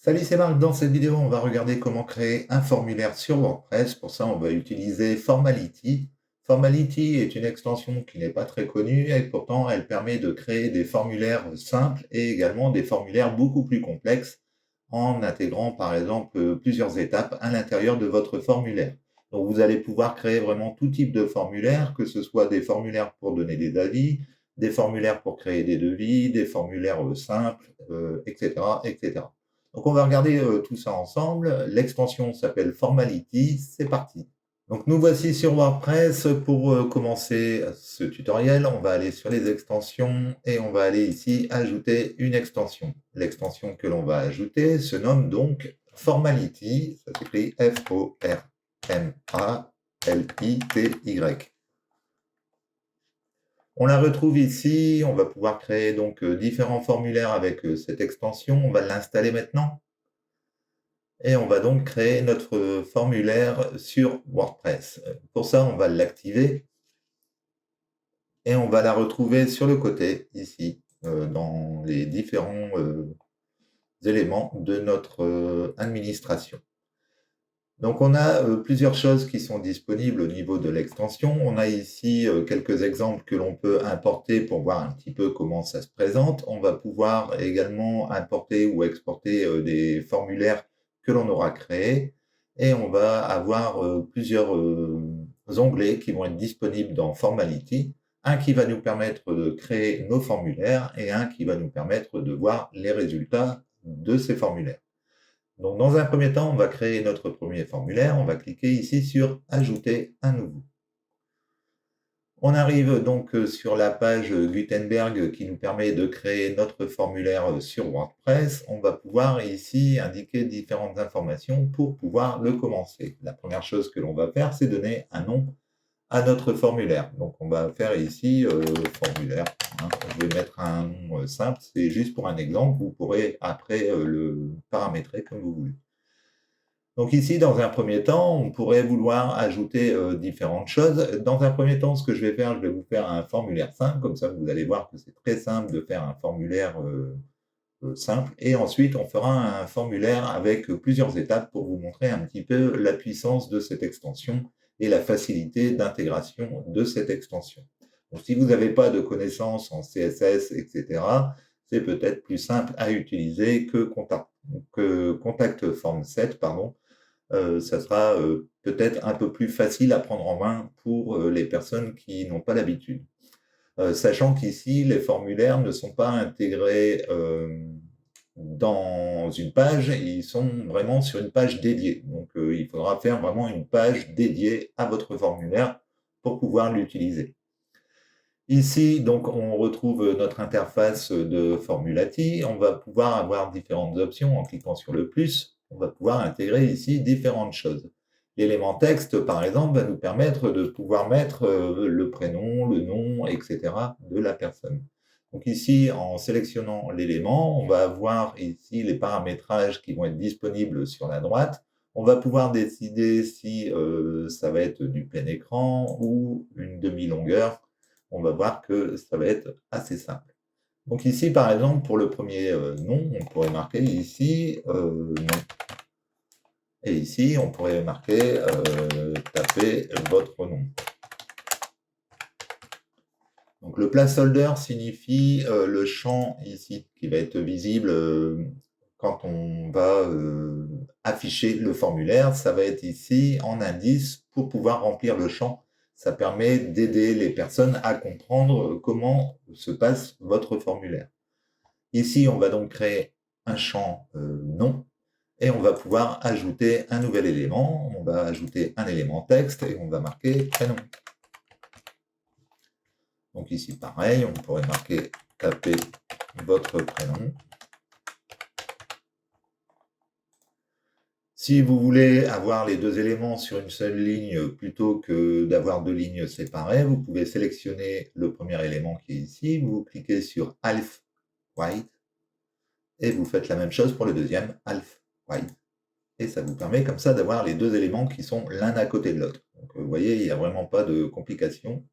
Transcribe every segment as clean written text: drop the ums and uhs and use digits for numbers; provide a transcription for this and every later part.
Salut, c'est Marc. Dans cette vidéo, on va regarder comment créer un formulaire sur WordPress. Pour ça, on va utiliser Formality. Formality est une extension qui n'est pas très connue et pourtant, elle permet de créer des formulaires simples et également des formulaires beaucoup plus complexes en intégrant, par exemple, plusieurs étapes à l'intérieur de votre formulaire. Donc, vous allez pouvoir créer vraiment tout type de formulaire, que ce soit des formulaires pour donner des avis, des formulaires pour créer des devis, des formulaires simples, etc., etc. Donc, on va regarder tout ça ensemble. L'extension s'appelle Formality. C'est parti. Donc, nous voici sur WordPress. Pour commencer ce tutoriel, on va aller sur les extensions et on va aller ici ajouter une extension. L'extension que l'on va ajouter se nomme donc Formality. Ça s'écrit Formality. On la retrouve ici. On va pouvoir créer donc différents formulaires avec cette extension. On va l'installer maintenant. Et on va donc créer notre formulaire sur WordPress. Pour ça, on va l'activer et on va la retrouver sur le côté, ici, dans les différents éléments de notre administration. Donc, on a plusieurs choses qui sont disponibles au niveau de l'extension. On a ici quelques exemples que l'on peut importer pour voir un petit peu comment ça se présente. On va pouvoir également importer ou exporter des formulaires que l'on aura créés. Et on va avoir plusieurs onglets qui vont être disponibles dans Formality. Un qui va nous permettre de créer nos formulaires et un qui va nous permettre de voir les résultats de ces formulaires. Donc, dans un premier temps, on va créer notre premier formulaire. On va cliquer ici sur « Ajouter un nouveau ». On arrive donc sur la page Gutenberg qui nous permet de créer notre formulaire sur WordPress. On va pouvoir ici indiquer différentes informations pour pouvoir le commencer. La première chose que l'on va faire, c'est donner un nom à notre formulaire. Donc, on va faire ici formulaire. Je vais mettre un nom simple, c'est juste pour un exemple. Vous pourrez après le paramétrer comme vous voulez. Donc ici, dans un premier temps, on pourrait vouloir ajouter différentes choses. Dans un premier temps, ce que je vais faire, je vais vous faire un formulaire simple. Comme ça, vous allez voir que c'est très simple de faire un formulaire simple. Et ensuite, on fera un formulaire avec plusieurs étapes pour vous montrer un petit peu la puissance de cette extension et la facilité d'intégration de cette extension. Donc, si vous n'avez pas de connaissances en CSS, etc., c'est peut-être plus simple à utiliser que Contact Form 7, pardon. Ça sera peut-être un peu plus facile à prendre en main pour les personnes qui n'ont pas l'habitude. Sachant qu'ici, les formulaires ne sont pas intégrés dans une page, ils sont vraiment sur une page dédiée. Donc, il faudra faire vraiment une page dédiée à votre formulaire pour pouvoir l'utiliser. Ici, donc, on retrouve notre interface de Formality. On va pouvoir avoir différentes options en cliquant sur le plus. On va pouvoir intégrer ici différentes choses. L'élément texte, par exemple, va nous permettre de pouvoir mettre le prénom, le nom, etc. de la personne. Donc ici, en sélectionnant l'élément, on va avoir ici les paramétrages qui vont être disponibles sur la droite. On va pouvoir décider si ça va être du plein écran ou une demi-longueur. On va voir que ça va être assez simple. Donc ici, par exemple, pour le premier nom, on pourrait marquer ici nom. Et ici, on pourrait marquer taper votre nom. Donc le placeholder signifie le champ ici qui va être visible quand on va afficher le formulaire. Ça va être ici en indice pour pouvoir remplir le champ. Ça permet d'aider les personnes à comprendre comment se passe votre formulaire. Ici, on va donc créer un champ nom et on va pouvoir ajouter un nouvel élément. On va ajouter un élément texte et on va marquer prénom. Donc ici, pareil, on pourrait marquer taper votre prénom. Si vous voulez avoir les deux éléments sur une seule ligne plutôt que d'avoir deux lignes séparées, vous pouvez sélectionner le premier élément qui est ici, vous cliquez sur Half White et vous faites la même chose pour le deuxième, Half White. Et ça vous permet comme ça d'avoir les deux éléments qui sont l'un à côté de l'autre. Donc vous voyez, il n'y a vraiment pas de complications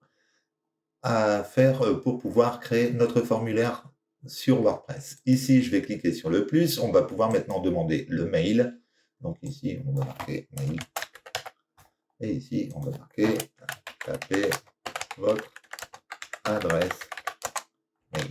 à faire pour pouvoir créer notre formulaire sur WordPress. Ici, je vais cliquer sur le plus. On va pouvoir maintenant demander le mail. Donc ici, on va marquer mail. Et ici, on va marquer, taper votre adresse mail.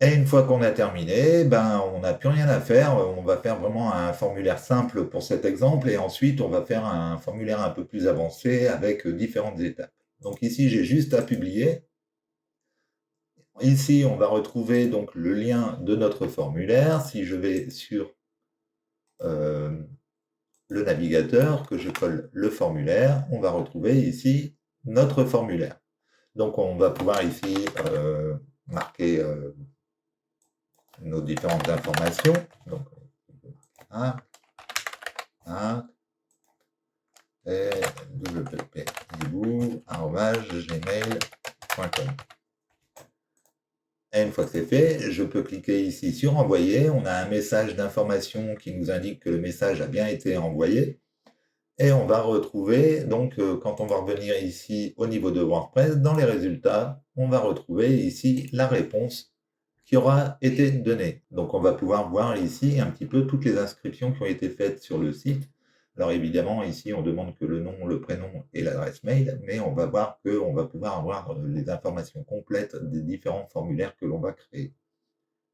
Et une fois qu'on a terminé, on n'a plus rien à faire. On va faire vraiment un formulaire simple pour cet exemple et ensuite on va faire un formulaire un peu plus avancé avec différentes étapes. Donc ici, j'ai juste à publier. Ici, on va retrouver donc le lien de notre formulaire. Si je vais sur le navigateur, que je colle le formulaire, on va retrouver ici notre formulaire. Donc on va pouvoir ici marquer nos différentes informations. Donc, et wp.gmail.com. Et une fois que c'est fait, je peux cliquer ici sur envoyer. On a un message d'information qui nous indique que le message a bien été envoyé. Et on va retrouver, donc quand on va revenir ici au niveau de WordPress, dans les résultats, on va retrouver ici la réponse qui aura été donnée. Donc on va pouvoir voir ici un petit peu toutes les inscriptions qui ont été faites sur le site. Alors évidemment, ici, on demande que le nom, le prénom et l'adresse mail, mais on va voir qu'on va pouvoir avoir les informations complètes des différents formulaires que l'on va créer.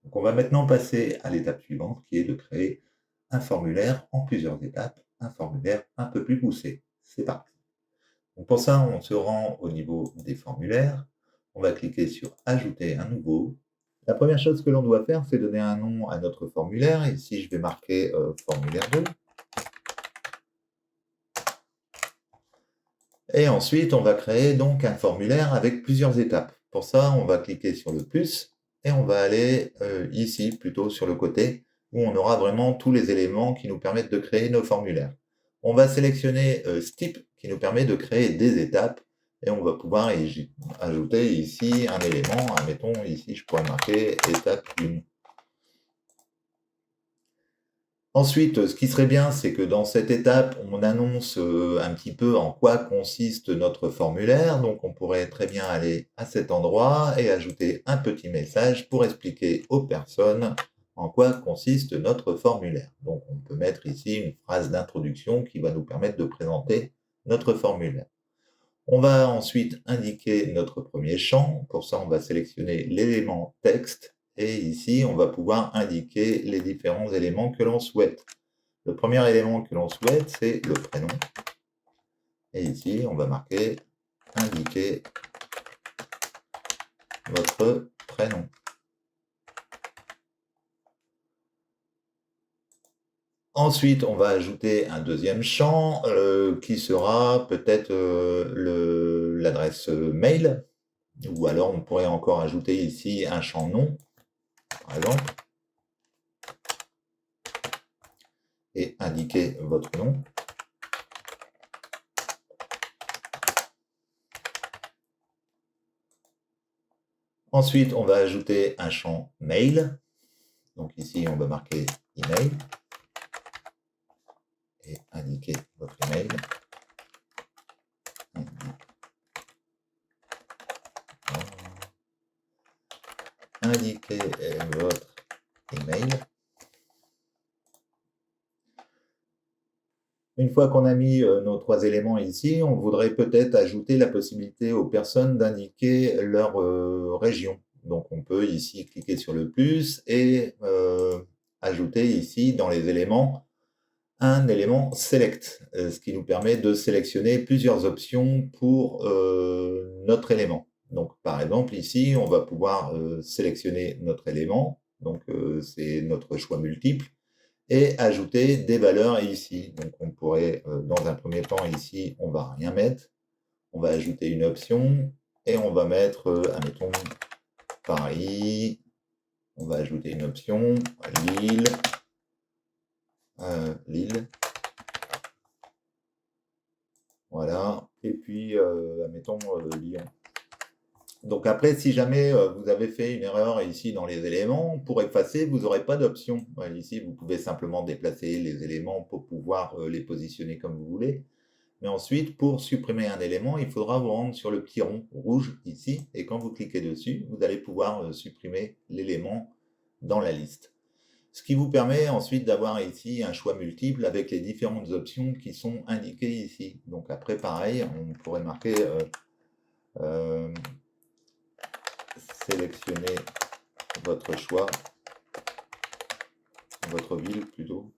Donc on va maintenant passer à l'étape suivante, qui est de créer un formulaire en plusieurs étapes, un formulaire un peu plus poussé. C'est parti. Donc pour ça, on se rend au niveau des formulaires. On va cliquer sur Ajouter un nouveau. La première chose que l'on doit faire, c'est donner un nom à notre formulaire. Ici, je vais marquer formulaire 2. Et ensuite, on va créer donc un formulaire avec plusieurs étapes. Pour ça, on va cliquer sur le plus et on va aller ici, plutôt sur le côté, où on aura vraiment tous les éléments qui nous permettent de créer nos formulaires. On va sélectionner Step, qui nous permet de créer des étapes, et on va pouvoir ajouter ici un élément. Admettons, ici, je pourrais marquer étape 1. Ensuite, ce qui serait bien, c'est que dans cette étape, on annonce un petit peu en quoi consiste notre formulaire. Donc, on pourrait très bien aller à cet endroit et ajouter un petit message pour expliquer aux personnes en quoi consiste notre formulaire. Donc, on peut mettre ici une phrase d'introduction qui va nous permettre de présenter notre formulaire. On va ensuite indiquer notre premier champ. Pour ça, on va sélectionner l'élément texte. Et ici, on va pouvoir indiquer les différents éléments que l'on souhaite. Le premier élément que l'on souhaite, c'est le prénom. Et ici, on va marquer « Indiquer votre prénom ». Ensuite, on va ajouter un deuxième champ qui sera peut-être l'adresse mail. Ou alors, on pourrait encore ajouter ici un champ nom, par exemple. Et indiquer votre nom. Ensuite, on va ajouter un champ mail. Donc ici, on va marquer email et indiquer votre email. Indiquer votre email. Une fois qu'on a mis nos trois éléments ici, on voudrait peut-être ajouter la possibilité aux personnes d'indiquer leur région. Donc on peut ici cliquer sur le plus et ajouter ici dans les éléments un élément select, ce qui nous permet de sélectionner plusieurs options pour notre élément. Donc par exemple ici, on va pouvoir sélectionner notre élément, donc c'est notre choix multiple, et ajouter des valeurs ici. Donc on pourrait, dans un premier temps ici, on va rien mettre, on va ajouter une option, et on va mettre, admettons, Paris, on va ajouter une option, Lille, voilà, et puis, admettons, Lyon. Donc après, si jamais vous avez fait une erreur ici dans les éléments, pour effacer, vous n'aurez pas d'option. Ici, vous pouvez simplement déplacer les éléments pour pouvoir les positionner comme vous voulez. Mais ensuite, pour supprimer un élément, il faudra vous rendre sur le petit rond rouge ici, et quand vous cliquez dessus, vous allez pouvoir supprimer l'élément dans la liste. Ce qui vous permet ensuite d'avoir ici un choix multiple avec les différentes options qui sont indiquées ici. Donc après, pareil, on pourrait marquer sélectionner votre choix, votre ville plutôt.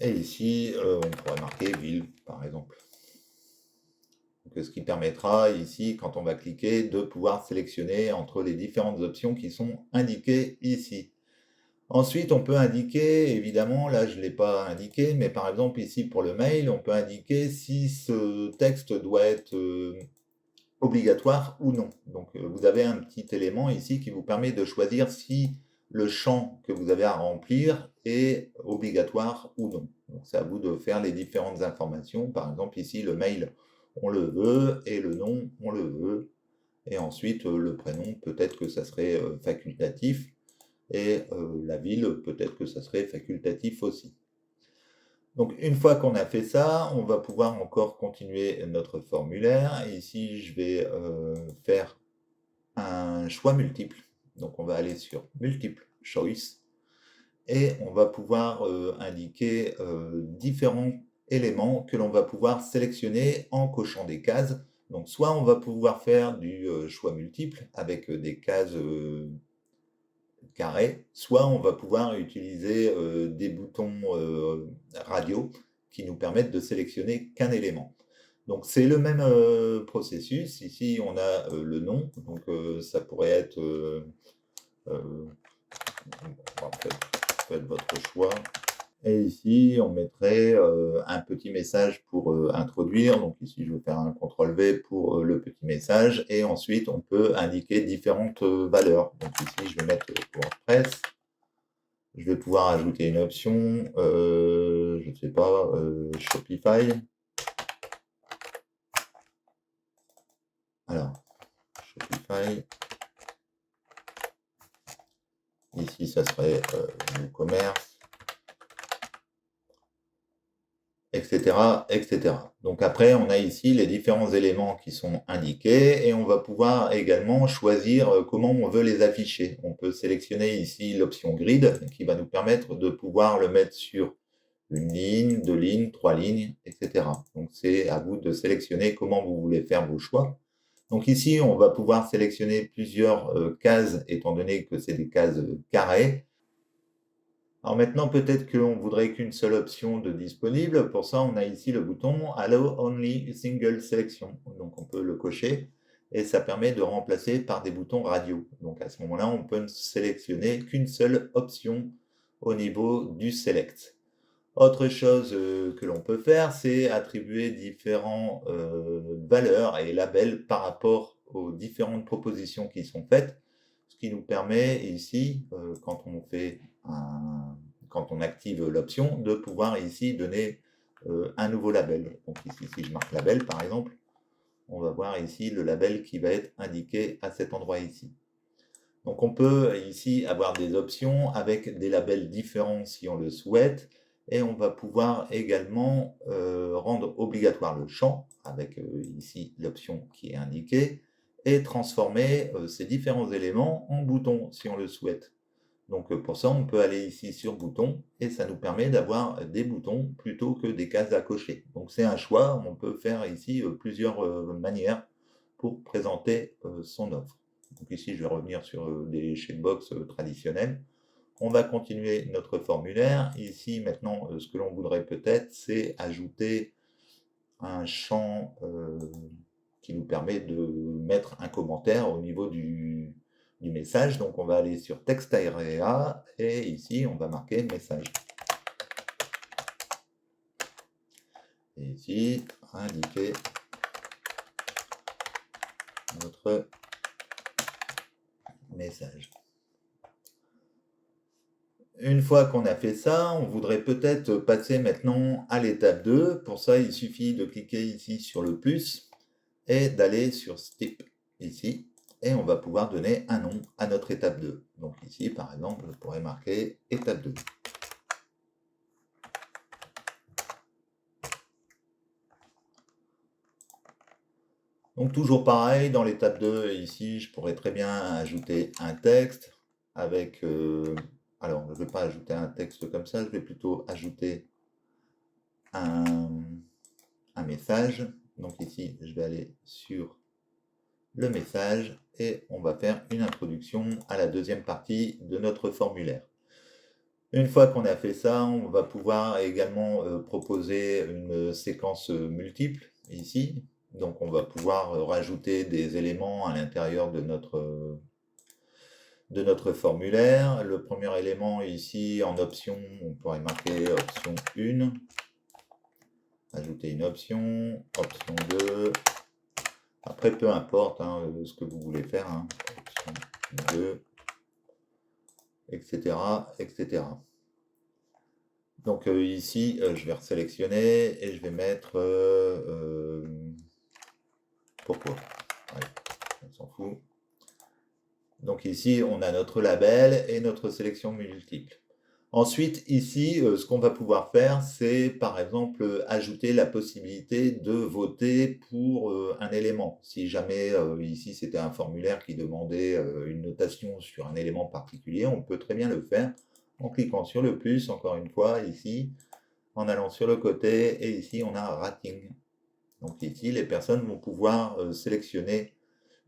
Et ici, on pourrait marquer ville, par exemple. Donc, ce qui permettra ici, quand on va cliquer, de pouvoir sélectionner entre les différentes options qui sont indiquées ici. Ensuite, on peut indiquer, évidemment, là je ne l'ai pas indiqué, mais par exemple ici pour le mail, on peut indiquer si ce texte doit être obligatoire ou non. Donc vous avez un petit élément ici qui vous permet de choisir si le champ que vous avez à remplir est obligatoire ou non. Donc c'est à vous de faire les différentes informations. Par exemple ici le mail on le veut et le nom on le veut. Et ensuite le prénom peut-être que ça serait facultatif et la ville peut-être que ça serait facultatif aussi. Donc une fois qu'on a fait ça, on va pouvoir encore continuer notre formulaire. Et ici, je vais faire un choix multiple. Donc on va aller sur Multiple Choice et on va pouvoir indiquer différents éléments que l'on va pouvoir sélectionner en cochant des cases. Donc soit on va pouvoir faire du choix multiple avec des cases carré, soit on va pouvoir utiliser des boutons radio qui nous permettent de sélectionner qu'un élément. Donc c'est le même processus. Ici on a le nom, donc ça pourrait être faites votre choix. Et ici, on mettrait un petit message pour introduire. Donc ici, je vais faire un CTRL-V pour le petit message. Et ensuite, on peut indiquer différentes valeurs. Donc ici, je vais mettre WordPress. Je vais pouvoir ajouter une option, je ne sais pas, Shopify. Alors, Shopify. Ici, ça serait WooCommerce, etc., etc. Donc après, on a ici les différents éléments qui sont indiqués et on va pouvoir également choisir comment on veut les afficher. On peut sélectionner ici l'option grid qui va nous permettre de pouvoir le mettre sur une ligne, 2 lignes, 3 lignes, etc. Donc c'est à vous de sélectionner comment vous voulez faire vos choix. Donc ici, on va pouvoir sélectionner plusieurs cases, étant donné que c'est des cases carrées. Alors maintenant, peut-être qu'on voudrait qu'une seule option de disponible. Pour ça, on a ici le bouton Allow Only Single Selection. Donc on peut le cocher et ça permet de remplacer par des boutons radio. Donc à ce moment-là, on peut ne sélectionner qu'une seule option au niveau du Select. Autre chose que l'on peut faire, c'est attribuer différentes valeurs et labels par rapport aux différentes propositions qui sont faites, ce qui nous permet ici, quand on active l'option, de pouvoir ici donner un nouveau label. Donc ici, si je marque label par exemple, on va voir ici le label qui va être indiqué à cet endroit ici. Donc on peut ici avoir des options avec des labels différents si on le souhaite. Et on va pouvoir également rendre obligatoire le champ, avec ici l'option qui est indiquée, et transformer ces différents éléments en boutons, si on le souhaite. Donc pour ça, on peut aller ici sur boutons, et ça nous permet d'avoir des boutons plutôt que des cases à cocher. Donc c'est un choix, on peut faire ici plusieurs manières pour présenter son offre. Donc ici, je vais revenir sur des checkbox traditionnels. On va continuer notre formulaire. Ici, maintenant, ce que l'on voudrait peut-être, c'est ajouter un champ qui nous permet de mettre un commentaire au niveau du message. Donc, on va aller sur Text Area et ici, on va marquer message. Et ici, indiquer notre message. Une fois qu'on a fait ça, on voudrait peut-être passer maintenant à l'étape 2. Pour ça, il suffit de cliquer ici sur le plus et d'aller sur Step ici. Et on va pouvoir donner un nom à notre étape 2. Donc ici, par exemple, je pourrais marquer étape 2. Donc toujours pareil, dans l'étape 2, ici, je pourrais très bien ajouter un texte avec... alors, je ne vais pas ajouter un texte comme ça, je vais plutôt ajouter un message. Donc ici, je vais aller sur le message et on va faire une introduction à la deuxième partie de notre formulaire. Une fois qu'on a fait ça, on va pouvoir également proposer une séquence multiple ici. Donc on va pouvoir rajouter des éléments à l'intérieur de notre formulaire. Le premier élément ici en option, on pourrait marquer option 1, ajouter une option 2. Après, peu importe ce que vous voulez faire, option 2, etc., etc. Donc ici, je vais resélectionner et je vais mettre pourquoi. Allez, on s'en fout. Donc ici, on a notre label et notre sélection multiple. Ensuite, ici, ce qu'on va pouvoir faire, c'est par exemple ajouter la possibilité de voter pour un élément. Si jamais ici c'était un formulaire qui demandait une notation sur un élément particulier, on peut très bien le faire en cliquant sur le plus, encore une fois, ici, en allant sur le côté, et ici on a rating. Donc ici, les personnes vont pouvoir sélectionner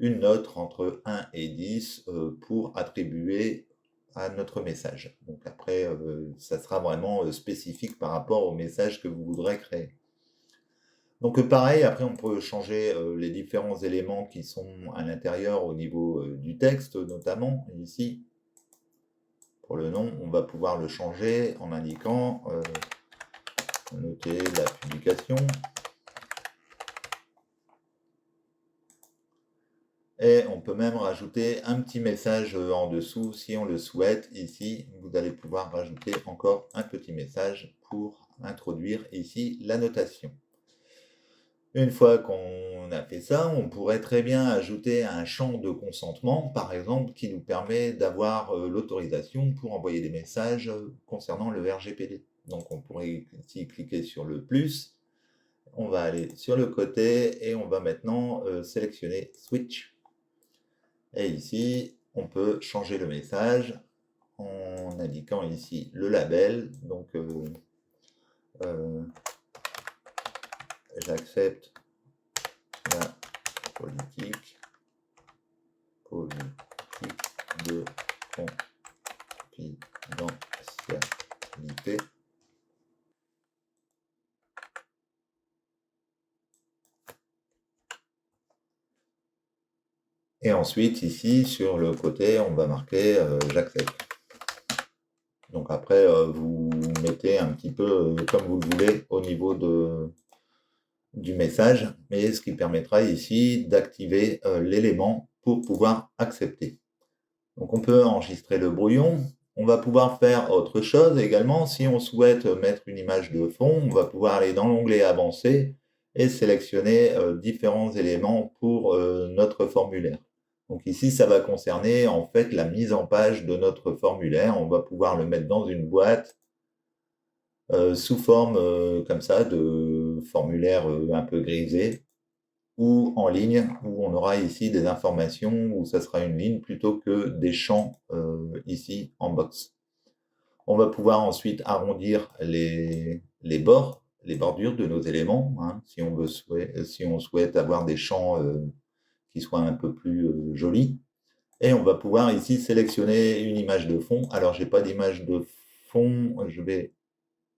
une note entre 1 et 10 pour attribuer à notre message. Donc après, ça sera vraiment spécifique par rapport au message que vous voudrez créer. Donc pareil, après on peut changer les différents éléments qui sont à l'intérieur au niveau du texte, notamment ici. Pour le nom, on va pouvoir le changer en indiquant noter la publication. Et on peut même rajouter un petit message en dessous si on le souhaite. Ici, vous allez pouvoir rajouter encore un petit message pour introduire ici la notation. Une fois qu'on a fait ça, on pourrait très bien ajouter un champ de consentement, par exemple, qui nous permet d'avoir l'autorisation pour envoyer des messages concernant le RGPD. Donc on pourrait ici cliquer sur le plus, on va aller sur le côté et on va maintenant sélectionner Switch. Et ici, on peut changer le message en indiquant ici le label. Donc, j'accepte la politique de confidentialité. Et ensuite, ici, sur le côté, on va marquer j'accepte. Donc après, vous mettez un petit peu comme vous le voulez au niveau du message, mais ce qui permettra ici d'activer l'élément pour pouvoir accepter. Donc on peut enregistrer le brouillon. On va pouvoir faire autre chose également. Si on souhaite mettre une image de fond, on va pouvoir aller dans l'onglet Avancer et sélectionner différents éléments pour notre formulaire. Donc ici, ça va concerner en fait la mise en page de notre formulaire. On va pouvoir le mettre dans une boîte sous forme comme ça de formulaire un peu grisé ou en ligne où on aura ici des informations où ça sera une ligne plutôt que des champs ici en box. On va pouvoir ensuite arrondir les bords, les bordures de nos éléments, si on souhaite avoir des champs qui soient un peu plus jolis. Et on va pouvoir ici sélectionner une image de fond. Alors, j'ai pas d'image de fond, je vais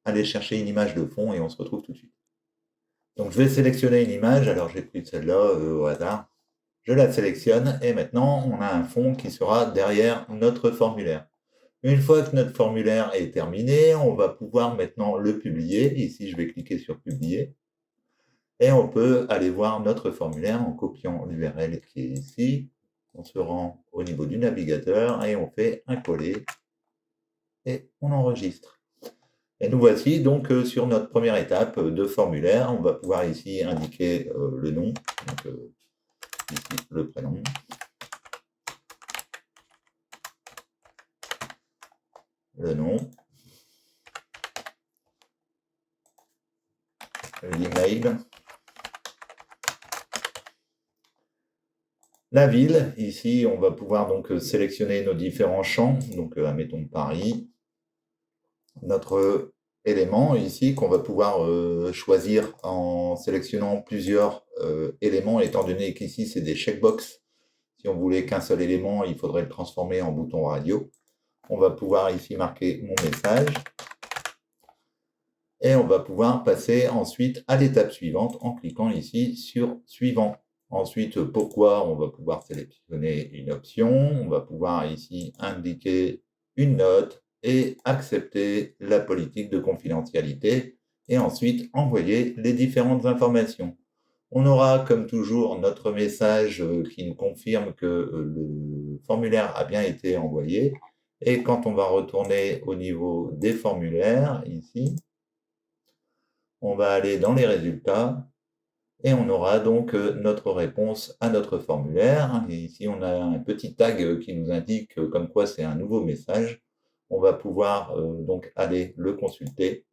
aller chercher une image de fond et on se retrouve tout de suite. Donc je vais sélectionner une image, alors j'ai pris celle-là au hasard. Je la sélectionne et maintenant on a un fond qui sera derrière notre formulaire. Une fois que notre formulaire est terminé, on va pouvoir maintenant le publier. Ici, je vais cliquer sur publier. Et on peut aller voir notre formulaire en copiant l'URL qui est ici. On se rend au niveau du navigateur et on fait un coller et on enregistre. Et nous voici donc sur notre première étape de formulaire. On va pouvoir ici indiquer le nom, donc ici le prénom. Le nom, l'email, La ville, ici, on va pouvoir donc sélectionner nos différents champs. Donc, admettons Paris. Notre élément ici qu'on va pouvoir choisir en sélectionnant plusieurs éléments, étant donné qu'ici, c'est des checkbox. Si on voulait qu'un seul élément, il faudrait le transformer en bouton radio. On va pouvoir ici marquer mon message. Et on va pouvoir passer ensuite à l'étape suivante en cliquant ici sur suivant. Ensuite, pourquoi, on va pouvoir sélectionner une option. On va pouvoir ici indiquer une note et accepter la politique de confidentialité. Et ensuite, envoyer les différentes informations. On aura, comme toujours, notre message qui nous confirme que le formulaire a bien été envoyé. Et quand on va retourner au niveau des formulaires, ici, on va aller dans les résultats et on aura donc notre réponse à notre formulaire. Et ici, on a un petit tag qui nous indique comme quoi c'est un nouveau message. On va pouvoir donc aller le consulter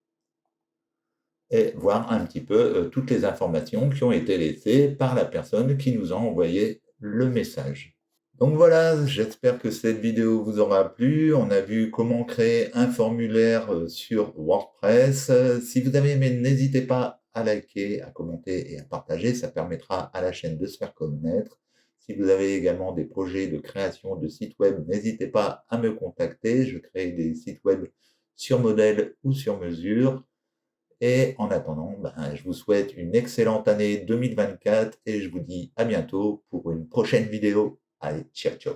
et voir un petit peu toutes les informations qui ont été laissées par la personne qui nous a envoyé le message. Donc voilà, j'espère que cette vidéo vous aura plu. On a vu comment créer un formulaire sur WordPress. Si vous avez aimé, n'hésitez pas à liker, à commenter et à partager. Ça permettra à la chaîne de se faire connaître. Si vous avez également des projets de création de sites web, n'hésitez pas à me contacter. Je crée des sites web sur modèle ou sur mesure. Et en attendant, je vous souhaite une excellente année 2024 et je vous dis à bientôt pour une prochaine vidéo. Allez, ciao, ciao.